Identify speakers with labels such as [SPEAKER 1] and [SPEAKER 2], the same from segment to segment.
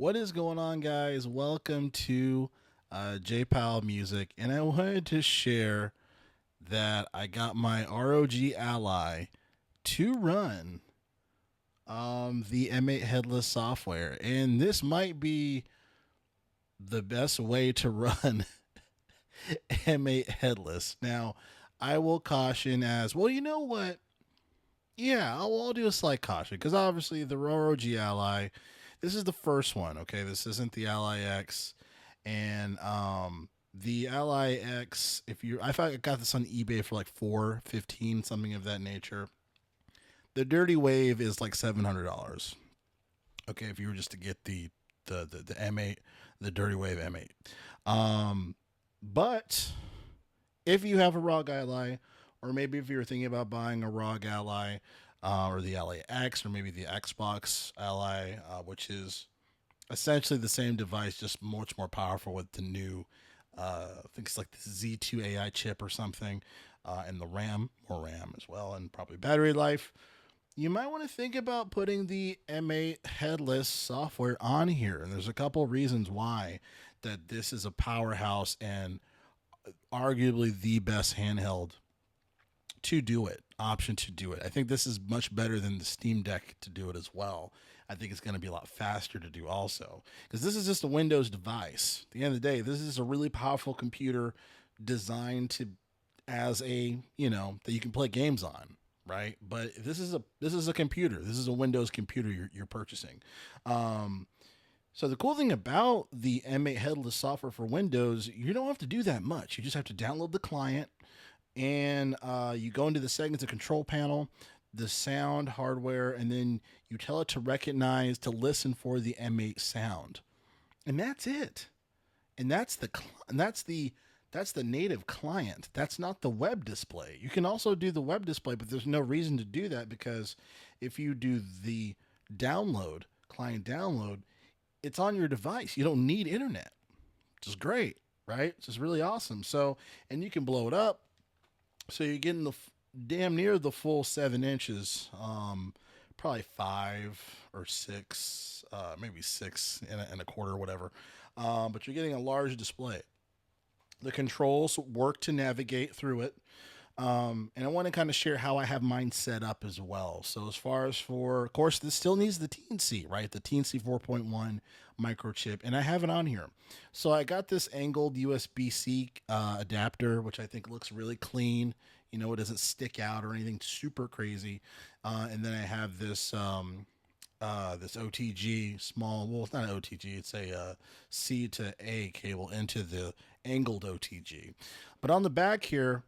[SPEAKER 1] What is going on, guys? Welcome to JPal Music, and I wanted to share that I got my ROG Ally to run the M8 Headless software, and this might be the best way to run M8 Headless. Now, I will caution as well. You know what? Yeah, I'll do a slight caution because obviously the ROG Ally, this is the first one. Okay, this isn't the Ally X, and the Ally X. If you, I thought I got this on eBay for like 415, something of that nature. The Dirty Wave is like $700. Okay, if you were just to get the M8, the Dirty Wave M8. But if you have a ROG Ally, or maybe if you're thinking about buying a ROG Ally, or the Ally X, or maybe the Xbox Ally, which is essentially the same device, just much more powerful with the new, I think it's like the Z2 AI chip or something, and the RAM, more RAM as well, and probably battery life. You might want to think about putting the M8 headless software on here. And there's a couple reasons why that this is a powerhouse and arguably the best handheld to do it, option to do it. I think this is much better than the Steam Deck to do it as well. I think it's going to be a lot faster to do also because this is just a Windows device. At the end of the day, this is a really powerful computer designed to as a, that you can play games on, right? But this is a computer. This is a Windows computer you're purchasing. So the cool thing about the M8 headless software for Windows, you don't have to do that much. You just have to download the client, and you go into the settings, the control panel, the sound hardware, and then you tell it to recognize, to listen for the M8 sound, and that's it. And that's the native client. That's not the web display. You can also do the web display, but there's no reason to do that because if you do the download, client download, it's on your device. You don't need internet, which is great, right? It's just really awesome. So, and you can blow it up. So you're getting damn near the full 7 inches, probably 5 or 6, maybe 6 and a quarter, whatever. But you're getting a large display. The controls work to navigate through it. And I want to kind of share how I have mine set up as well. So as far as of course, this still needs the TNC, right? The TNC 4.1 microchip, and I have it on here. So I got this angled USB-C adapter, which I think looks really clean. It doesn't stick out or anything super crazy. And then I have this this OTG small, well, it's not an OTG, it's a C to A cable into the angled OTG. But on the back here,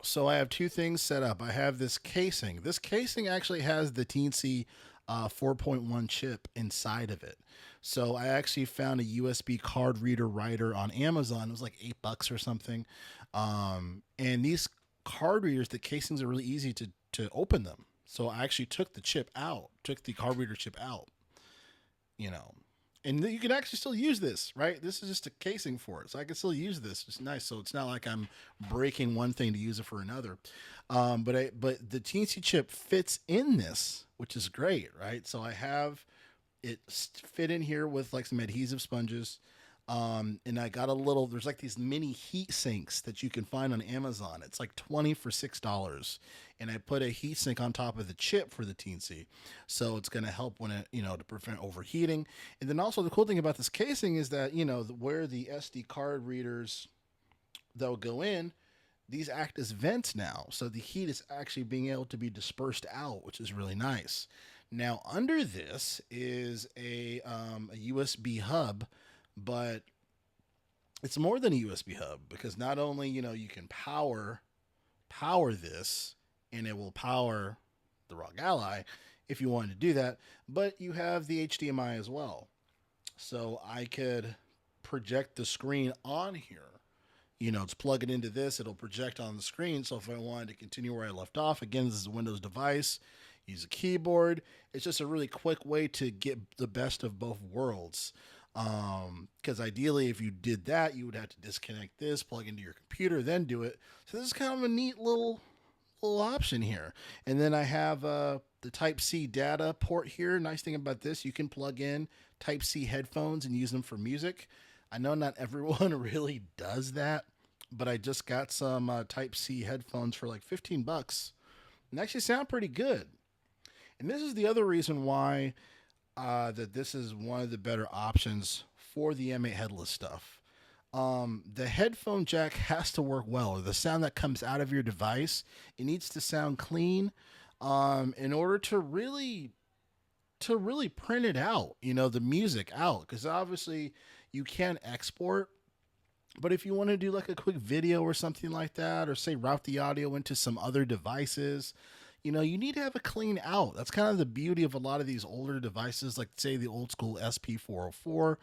[SPEAKER 1] so I have two things set up. I have this casing. This casing actually has the TNC 4.1 chip inside of it. So I actually found a USB card reader writer on Amazon. It was like $8 or something. And these card readers, the casings are really easy to open them. So I actually took the card reader chip out, and you can actually still use this, right? This is just a casing for it. So I can still use this. It's nice. So it's not like I'm breaking one thing to use it for another. But the TNC chip fits in this, which is great, right? So I have it fit in here with like some adhesive sponges. And I got there's like these mini heat sinks that you can find on Amazon. It's like 20 for $6. And I put a heat sink on top of the chip for the TNC. So it's going to help when it, to prevent overheating. And then also the cool thing about this casing is that, where the SD card readers that'll go in, these act as vents now. So the heat is actually being able to be dispersed out, which is really nice. Now under this is a USB hub, but it's more than a USB hub because not only, you can power this and it will power the ROG Ally if you wanted to do that, but you have the HDMI as well. So I could project the screen on here. It's plug it into this, it'll project on the screen. So if I wanted to continue where I left off, again, this is a Windows device, use a keyboard. It's just a really quick way to get the best of both worlds. Because ideally, if you did that, you would have to disconnect this, plug into your computer, then do it. So this is kind of a neat little little option here. And then I have the Type C data port here. Nice thing about this, you can plug in Type C headphones and use them for music. I know not everyone really does that, but I just got some Type C headphones for like 15 bucks and they actually sound pretty good. And this is the other reason why that this is one of the better options for the M8 headless stuff. The headphone jack has to work well. The sound that comes out of your device, it needs to sound clean in order to really print it out, the music out, because obviously you can export. But if you want to do like a quick video or something like that, or say route the audio into some other devices, you need to have a clean out. That's kind of the beauty of a lot of these older devices, like say the old school SP404, or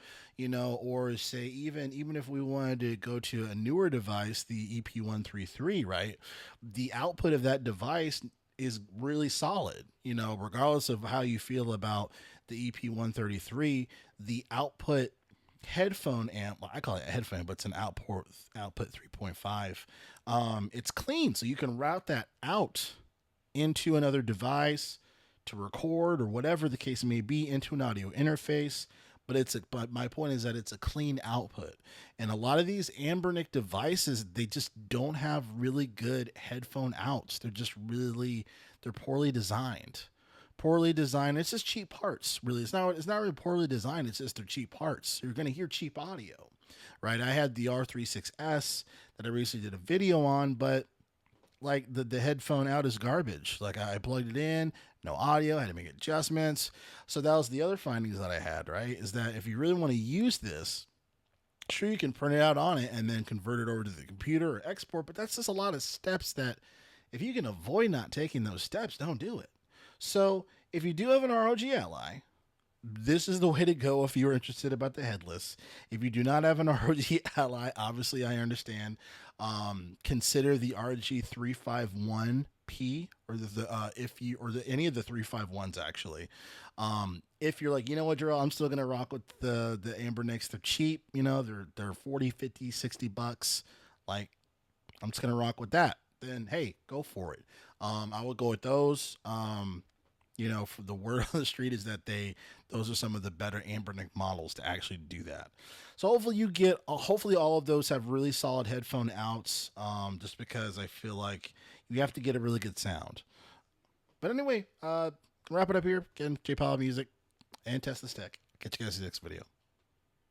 [SPEAKER 1] say even if we wanted to go to a newer device, the EP133, right? The output of that device is really solid, regardless of how you feel about the EP133, the output headphone amp, well, I call it a headphone, but it's an output 3.5. It's clean, so you can route that out into another device to record or whatever the case may be, into an audio interface. But my point is that it's a clean output. And a lot of these Anbernic devices, they just don't have really good headphone outs. They're poorly designed. Poorly designed. It's just cheap parts, really. It's not really poorly designed. It's just they're cheap parts. You're going to hear cheap audio, right? I had the R36S that I recently did a video on, but like the headphone out is garbage. Like I plugged it in, no audio, I had to make adjustments. So that was the other findings that I had, right? Is that if you really want to use this, sure, you can print it out on it and then convert it over to the computer or export, but that's just a lot of steps that if you can avoid not taking those steps, don't do it. So if you do have an ROG Ally, this is the way to go if you're interested about the headless. If you do not have an ROG Ally, obviously I understand. Consider the RG351P or any of the 351s actually. If you're like, you know what, Gerald, I'm still gonna rock with the Anbernics. They're cheap, they're 40, 50, 60 bucks. Like, I'm just gonna rock with that. Then hey, go for it. I would go with those. For the word on the street is that those are some of the better Anbernic models to actually do that. So hopefully all of those have really solid headphone outs. Just because I feel like you have to get a really good sound. But anyway, wrap it up here. Again, J Powell Music and Test This Tech. Catch you guys in the next video.